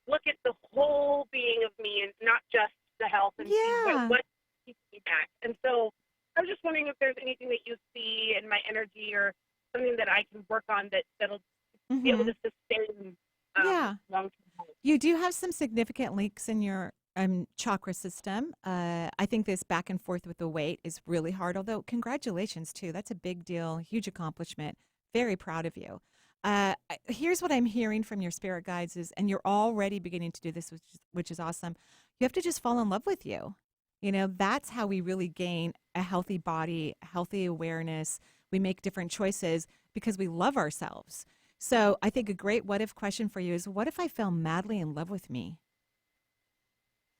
look at the whole being of me and not just the health and see what keeps me back. And so I was just wondering if there's anything that you see in my energy or something that I can work on that'll be able to sustain long-term health. You do have some significant leaks in your chakra system. I think this back and forth with the weight is really hard, although congratulations, too. That's a big deal, huge accomplishment. Very proud of you. Here's what I'm hearing from your spirit guides is, and you're already beginning to do this, which is awesome. You have to just fall in love with you. You know, that's how we really gain a healthy body, healthy awareness. We make different choices because we love ourselves. So I think a great what if question for you is, what if I fell madly in love with me?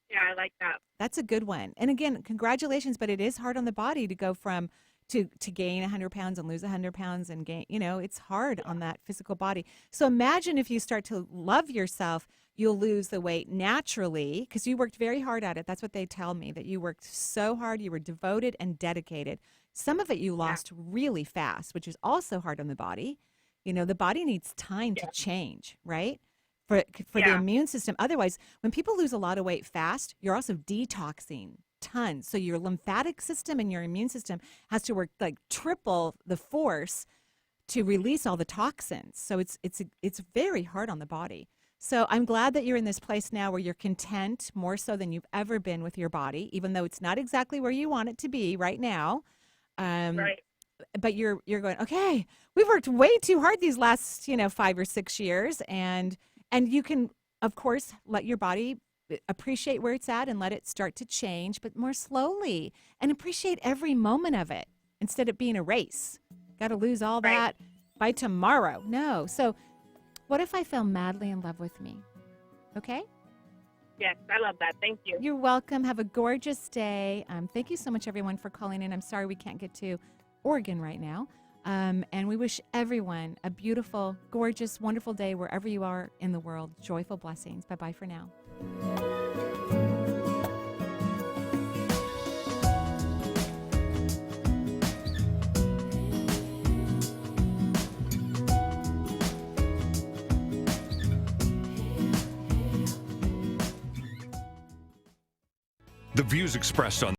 Yeah, I like that. That's a good one. And again, congratulations, but it is hard on the body to go from to gain 100 pounds and lose 100 pounds and gain, it's hard on that physical body. So imagine if you start to love yourself, you'll lose the weight naturally because you worked very hard at it. That's what they tell me, that you worked so hard, you were devoted and dedicated. Some of it you lost really fast, which is also hard on the body. The body needs time to change, right? For the immune system. Otherwise, when people lose a lot of weight fast, you're also detoxing tons. So your lymphatic system and your immune system has to work like triple the force to release all the toxins. So it's very hard on the body. So I'm glad that you're in this place now where you're content more so than you've ever been with your body, even though it's not exactly where you want it to be right now. Right. But you're going, okay, we've worked way too hard these last 5 or 6 years, and you can, of course, let your body appreciate where it's at and let it start to change, but more slowly, and appreciate every moment of it instead of being a race. Got to lose all that by tomorrow. No. So what if I fell madly in love with me? Okay? Yes, I love that. Thank you. You're welcome. Have a gorgeous day. Thank you so much, everyone, for calling in. I'm sorry we can't get to Oregon right now. And we wish everyone a beautiful, gorgeous, wonderful day wherever you are in the world. Joyful blessings. Bye-bye for now. The views expressed on